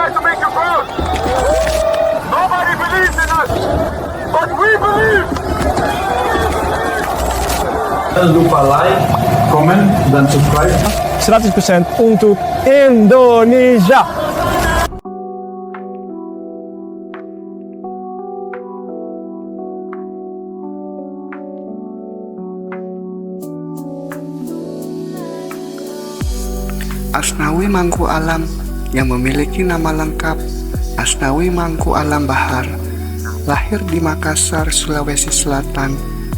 try to make you proud. Nobody believes in us, but we believe. Jangan lupa like, komen, dan subscribe. 100% untuk Indonesia. Asnawi Mangku Alam yang memiliki nama lengkap Asnawi Mangku Alam Bahar lahir di Makassar, Sulawesi Selatan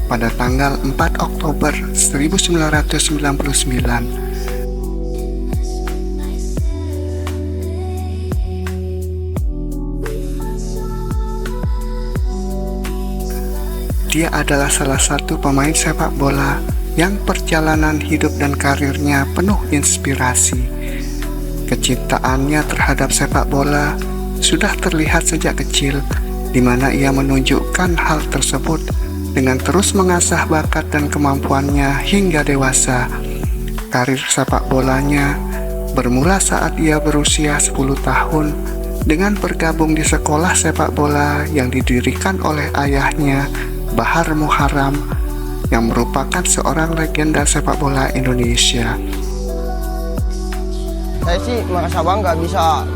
pada tanggal 4 Oktober 1999. Dia adalah salah satu pemain sepak bola yang perjalanan hidup dan karirnya penuh inspirasi. Kecintaannya terhadap sepak bola sudah terlihat sejak kecil, di mana ia menunjukkan hal tersebut dengan terus mengasah bakat dan kemampuannya hingga dewasa. Karir sepak bolanya bermula saat ia berusia 10 tahun dengan bergabung di sekolah sepak bola yang didirikan oleh ayahnya, Bahar Muharram, yang merupakan seorang legenda sepak bola Indonesia. Saya sih merasa bangga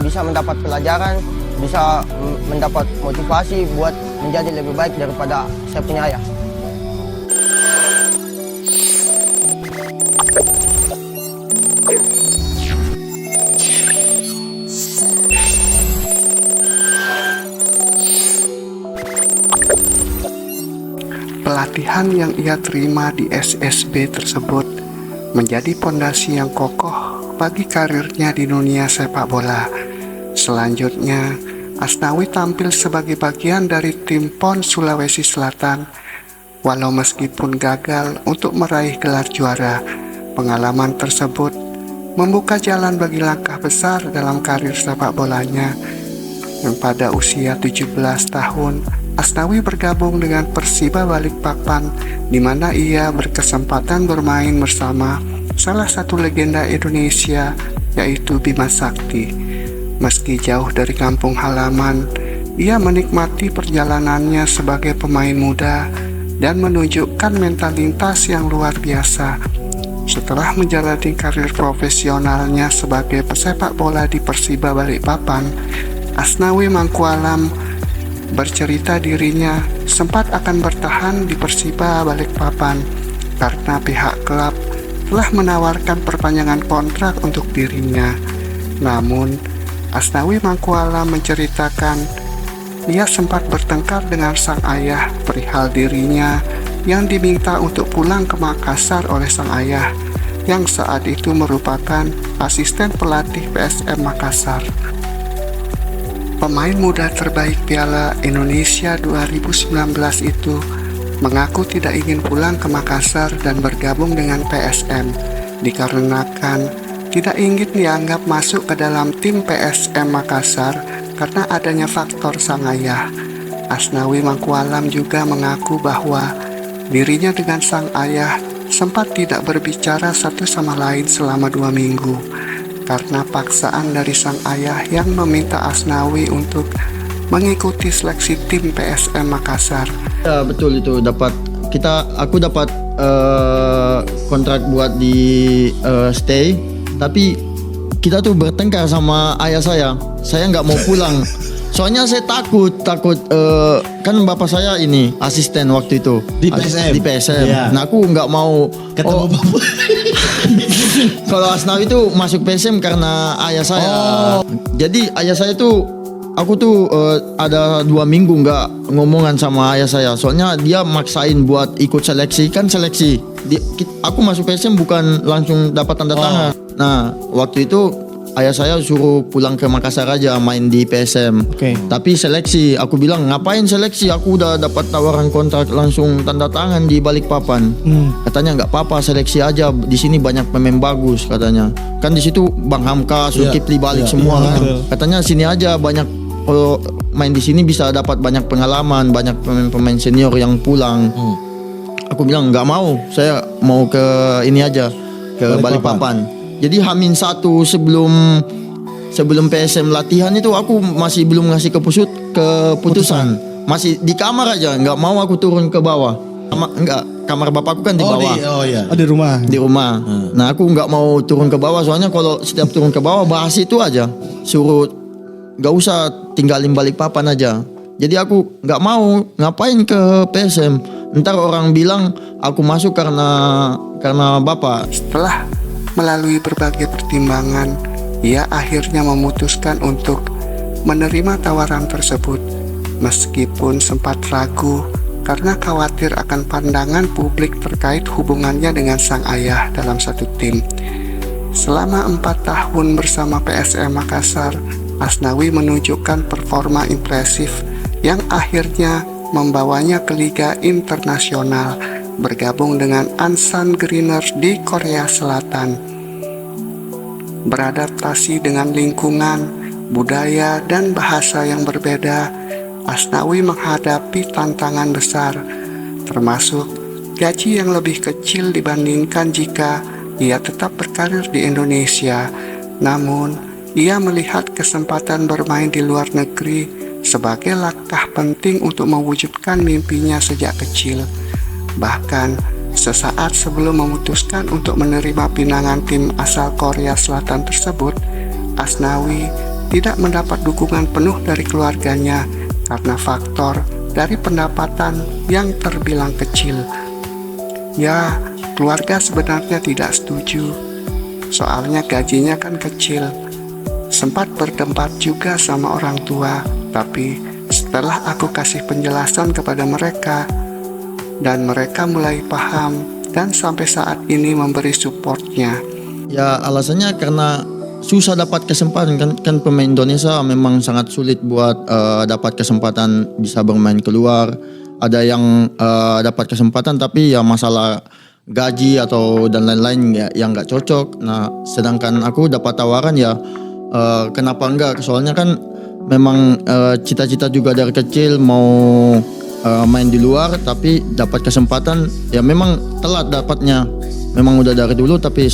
bisa mendapat pelajaran, bisa mendapat motivasi buat menjadi lebih baik daripada saya punya ayah. Pelatihan yang ia terima di SSB tersebut menjadi pondasi yang kokoh bagi karirnya di dunia sepak bola. Selanjutnya, Asnawi tampil sebagai bagian dari tim PON Sulawesi Selatan. Walau meskipun gagal untuk meraih gelar juara, pengalaman tersebut membuka jalan bagi langkah besar dalam karir sepak bolanya. Yang pada usia 17 tahun, Asnawi bergabung dengan Persiba Balikpapan, di mana ia berkesempatan bermain bersama salah satu legenda Indonesia, yaitu Bima Sakti. Meski jauh dari kampung halaman, ia menikmati perjalanannya sebagai pemain muda dan menunjukkan mentalitas yang luar biasa. Setelah menjalani karir profesionalnya sebagai pesepak bola di Persiba Balikpapan, Asnawi Mangku Alam bercerita dirinya sempat akan bertahan di Persiba Balikpapan karena pihak klub telah menawarkan perpanjangan kontrak untuk dirinya. Namun, Asnawi Mangku Alam menceritakan ia sempat bertengkar dengan sang ayah perihal dirinya yang diminta untuk pulang ke Makassar oleh sang ayah, yang saat itu merupakan asisten pelatih PSM Makassar. Pemain muda terbaik Piala Indonesia 2019 itu mengaku tidak ingin pulang ke Makassar dan bergabung dengan PSM dikarenakan tidak ingin dianggap masuk ke dalam tim PSM Makassar karena adanya faktor sang ayah. Asnawi Mangku Alam juga mengaku bahwa dirinya dengan sang ayah sempat tidak berbicara satu sama lain selama 2 minggu karena paksaan dari sang ayah yang meminta Asnawi untuk mengikuti seleksi tim PSM Makassar. Ya betul itu, aku dapat kontrak buat di stay, tapi kita tuh bertengkar sama ayah saya nggak mau pulang. Soalnya saya takut kan bapak saya ini asisten waktu itu di PSM. Yeah. Nah aku nggak mau ketemu bapak. Kalau Asnawi itu masuk PSM karena ayah saya. Jadi ayah saya tuh aku tuh ada 2 minggu nggak ngomongan sama ayah saya. Soalnya dia maksain buat ikut seleksi. Aku masuk PSM bukan langsung dapat tanda tangan. Nah waktu itu ayah saya suruh pulang ke Makassar aja main di PSM. Tapi seleksi, aku bilang ngapain seleksi? Aku udah dapat tawaran kontrak langsung tanda tangan di Balikpapan. Katanya nggak apa-apa, seleksi aja. Di sini banyak pemain bagus katanya. Kan di situ Bang Hamka, Zulkifli balik semua kan. Katanya sini aja banyak, kalau main di sini bisa dapat banyak pengalaman, banyak pemain-pemain senior yang pulang. Aku bilang nggak mau, saya mau ke ini aja, ke Balikpapan. Jadi H-1 sebelum sebelum PSM latihan itu aku masih belum ngasih keputusan. Masih di kamar aja, nggak mau aku turun ke bawah. Kamar bapakku kan di bawah. Di rumah. Di rumah. Nah aku nggak mau turun ke bawah soalnya kalau setiap turun ke bawah bahas itu aja. Suruh nggak usah tinggalin balik papan aja. Jadi aku nggak mau ngapain ke PSM. Ntar orang bilang aku masuk karena bapak. Setelah melalui berbagai pertimbangan, ia akhirnya memutuskan untuk menerima tawaran tersebut. Meskipun sempat ragu karena khawatir akan pandangan publik terkait hubungannya dengan sang ayah dalam satu tim. Selama 4 tahun bersama PSM Makassar, Asnawi menunjukkan performa impresif yang akhirnya membawanya ke Liga Internasional, bergabung dengan Ansan Greeners di Korea Selatan. Beradaptasi dengan lingkungan, budaya, dan bahasa yang berbeda, Asnawi menghadapi tantangan besar, termasuk gaji yang lebih kecil dibandingkan jika ia tetap berkarir di Indonesia. Namun, ia melihat kesempatan bermain di luar negeri sebagai langkah penting untuk mewujudkan mimpinya sejak kecil. Bahkan, sesaat sebelum memutuskan untuk menerima pinangan tim asal Korea Selatan tersebut, Asnawi tidak mendapat dukungan penuh dari keluarganya karena faktor dari pendapatan yang terbilang kecil. Ya, keluarga sebenarnya tidak setuju, soalnya gajinya kan kecil. Sempat berdebat juga sama orang tua, tapi setelah aku kasih penjelasan kepada mereka, dan mereka mulai paham dan sampai saat ini memberi supportnya. Ya alasannya karena susah dapat kesempatan kan pemain Indonesia memang sangat sulit buat dapat kesempatan bisa bermain keluar. Ada yang dapat kesempatan tapi ya masalah gaji atau dan lain-lain ya yang nggak cocok. Nah sedangkan aku dapat tawaran ya kenapa enggak? Soalnya kan memang cita-cita juga dari kecil mau main di luar tapi dapat kesempatan ya memang telat dapatnya. Memang udah dari dulu tapi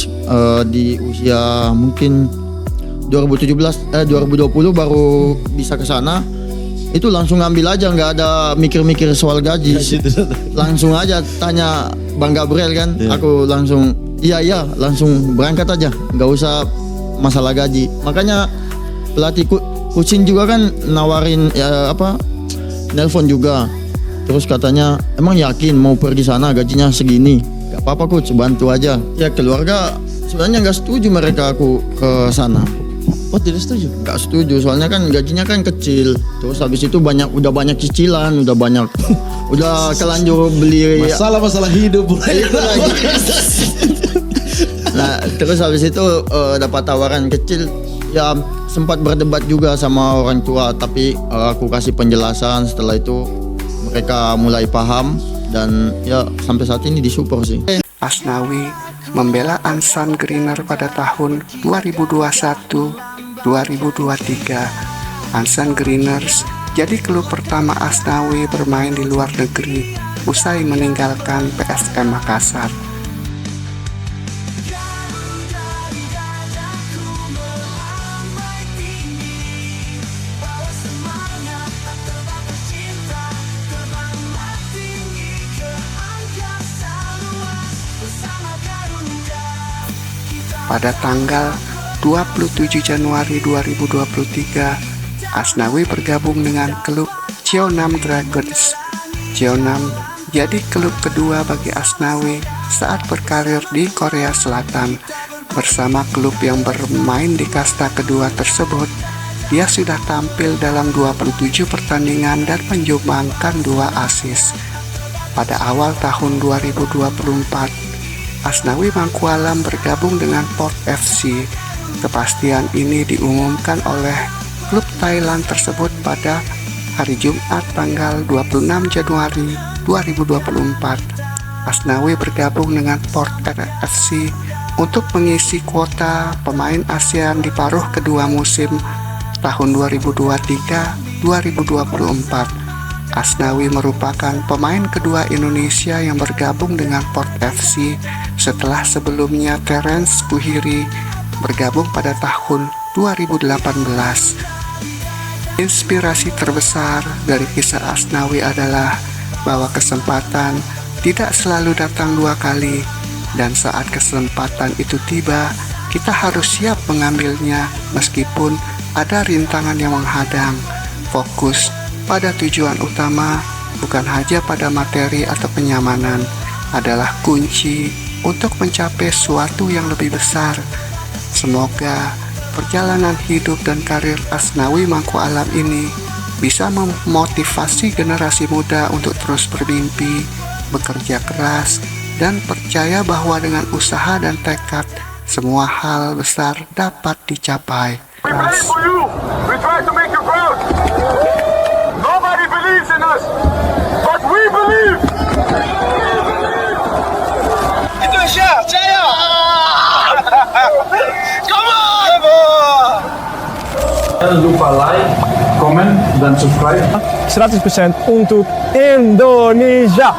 di usia mungkin 2020 baru bisa ke sana. Itu langsung ambil aja, nggak ada mikir-mikir soal gaji. Langsung aja tanya Bang Gabriel kan. Aku langsung iya langsung berangkat aja, nggak usah masalah gaji. Makanya pelatih Kucing juga kan nawarin nelpon juga. Terus katanya emang yakin mau pergi sana gajinya segini. Gak apa-apa Coach, bantu aja. Ya keluarga sebenarnya nggak setuju mereka aku ke sana. Oh tidak setuju? Nggak setuju, soalnya kan gajinya kan kecil. Terus habis itu udah banyak cicilan, udah kelanjur beli. Masalah hidup mulai lagi. Nah terus habis itu dapat tawaran kecil. Ya sempat berdebat juga sama orang tua, tapi aku kasih penjelasan. Setelah itu mereka mulai paham. Dan ya sampai saat ini disupport sih. Asnawi membela Ansan Greener pada tahun 2021-2023. Ansan Greeners jadi klub pertama Asnawi bermain di luar negeri usai meninggalkan PSM Makassar. Pada tanggal 27 Januari 2023, Asnawi bergabung dengan klub Jeonnam Dragons. Jeonnam jadi klub kedua bagi Asnawi saat berkarir di Korea Selatan. Bersama klub yang bermain di kasta kedua tersebut, dia sudah tampil dalam 27 pertandingan dan menyumbangkan 2 assist. Pada awal tahun 2024, Asnawi Mangkualam bergabung dengan Port FC. Kepastian ini diumumkan oleh klub Thailand tersebut pada hari Jumat tanggal 26 Januari 2024. Asnawi bergabung dengan Port FC untuk mengisi kuota pemain ASEAN di paruh kedua musim tahun 2023-2024. Asnawi merupakan pemain kedua Indonesia yang bergabung dengan Port FC setelah sebelumnya Terence Kuhiri bergabung pada tahun 2018. Inspirasi terbesar dari kisah Asnawi adalah bahwa kesempatan tidak selalu datang dua kali, dan saat kesempatan itu tiba, kita harus siap mengambilnya meskipun ada rintangan yang menghadang. Fokus pada tujuan utama, bukan hanya pada materi atau kenyamanan, adalah kunci untuk mencapai sesuatu yang lebih besar. Semoga perjalanan hidup dan karir Asnawi Mangku Alam ini bisa memotivasi generasi muda untuk terus bermimpi, bekerja keras, dan percaya bahwa dengan usaha dan tekad, semua hal besar dapat dicapai. We believe for you. We try to make you proud. Nobody believes in us, but we believe. Indonesia, jaya! Come on! Jangan lupa like, comment, dan subscribe. 100% untuk Indonesia.